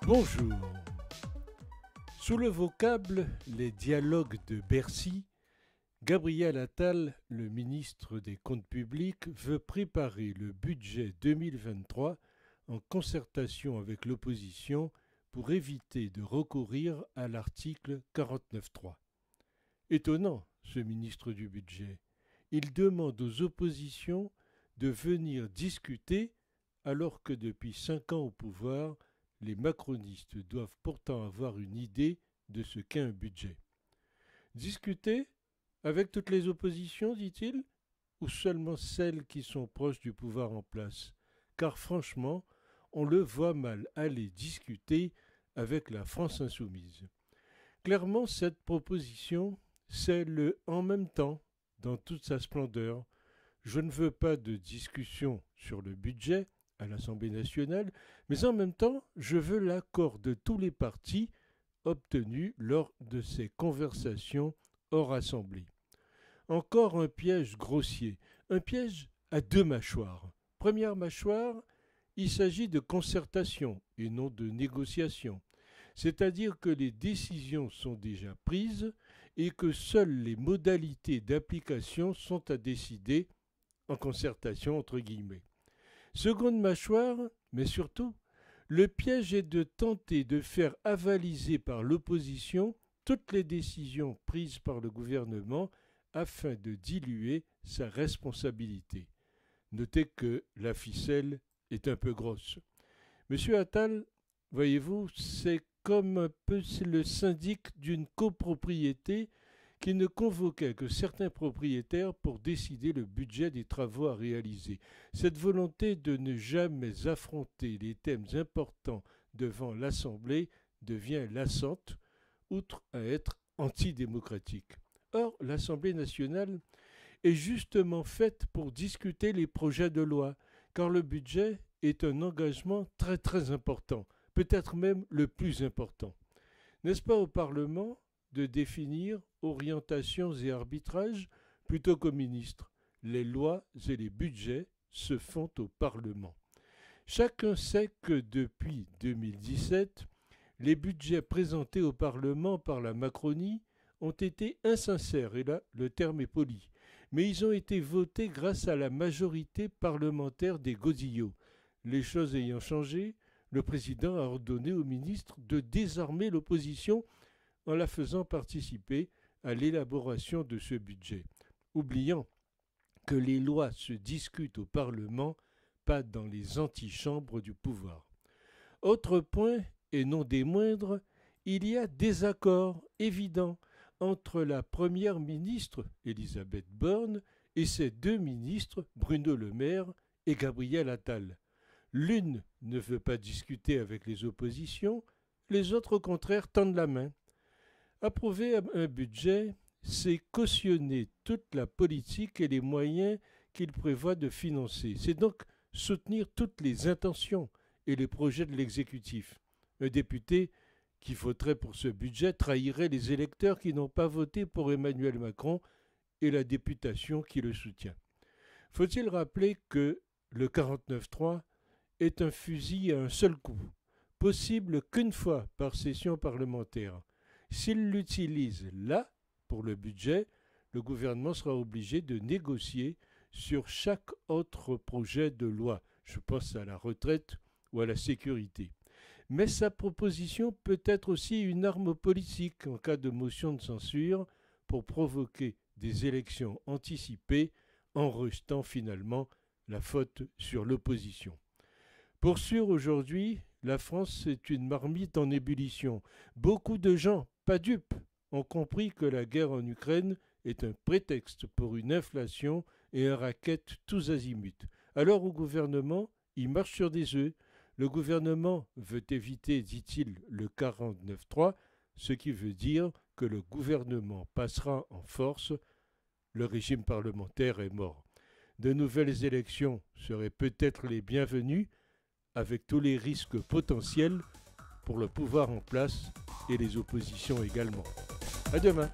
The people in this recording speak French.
Bonjour. Sous le vocable « les dialogues de Bercy », Gabriel Attal, le ministre des Comptes publics, veut préparer le budget 2023 en concertation avec l'opposition pour éviter de recourir à l'article 49.3. Étonnant, ce ministre du budget. Il demande aux oppositions de venir discuter alors que depuis 5 ans au pouvoir, les macronistes doivent pourtant avoir une idée de ce qu'est un budget. Discuter avec toutes les oppositions, dit-il, ou seulement celles qui sont proches du pouvoir en place? Car franchement, on le voit mal aller discuter avec la France insoumise. Clairement, cette proposition, c'est le « en même temps » dans toute sa splendeur. Je ne veux pas de discussion sur le budget à l'Assemblée nationale, mais en même temps, je veux l'accord de tous les partis obtenu lors de ces conversations hors Assemblée. Encore un piège grossier, un piège à 2 mâchoires. Première mâchoire, il s'agit de concertation et non de négociation, c'est-à-dire que les décisions sont déjà prises et que seules les modalités d'application sont à décider en concertation entre guillemets. Seconde mâchoire, mais surtout, le piège est de tenter de faire avaliser par l'opposition toutes les décisions prises par le gouvernement afin de diluer sa responsabilité. Notez que la ficelle est un peu grosse. Monsieur Attal, voyez-vous, c'est comme un peu le syndic d'une copropriété qui ne convoquait que certains propriétaires pour décider le budget des travaux à réaliser. Cette volonté de ne jamais affronter les thèmes importants devant l'Assemblée devient lassante, outre à être antidémocratique. Or, l'Assemblée nationale est justement faite pour discuter les projets de loi, car le budget est un engagement très très important, peut-être même le plus important. N'est-ce pas au Parlement de définir orientations et arbitrages plutôt qu'au ministre? Les lois et les budgets se font au Parlement. Chacun sait que depuis 2017, les budgets présentés au Parlement par la Macronie ont été insincères, et là, le terme est poli. Mais ils ont été votés grâce à la majorité parlementaire des godillots. Les choses ayant changé, le président a ordonné au ministre de désarmer l'opposition en la faisant participer à l'élaboration de ce budget, oubliant que les lois se discutent au Parlement, pas dans les antichambres du pouvoir. Autre point, et non des moindres, il y a désaccord évident entre la première ministre, Elisabeth Borne, et ses 2 ministres, Bruno Le Maire et Gabriel Attal. L'une ne veut pas discuter avec les oppositions, les autres au contraire tendent la main. Approuver un budget, c'est cautionner toute la politique et les moyens qu'il prévoit de financer. C'est donc soutenir toutes les intentions et les projets de l'exécutif. Un député qui voterait pour ce budget trahirait les électeurs qui n'ont pas voté pour Emmanuel Macron et la députation qui le soutient. Faut-il rappeler que le 49.3 est un fusil à un seul coup, possible qu'une fois par session parlementaire. S'il l'utilise là, pour le budget, le gouvernement sera obligé de négocier sur chaque autre projet de loi. Je pense à la retraite ou à la sécurité. Mais sa proposition peut être aussi une arme politique en cas de motion de censure pour provoquer des élections anticipées en rejetant finalement la faute sur l'opposition. Pour sûr, aujourd'hui, la France est une marmite en ébullition. Beaucoup de gens, pas dupes, ont compris que la guerre en Ukraine est un prétexte pour une inflation et un racket tous azimuts. Alors au gouvernement, il marche sur des œufs. Le gouvernement veut éviter, dit-il, le 49.3, ce qui veut dire que le gouvernement passera en force. Le régime parlementaire est mort. De nouvelles élections seraient peut-être les bienvenues, avec tous les risques potentiels pour le pouvoir en place et les oppositions également. À demain.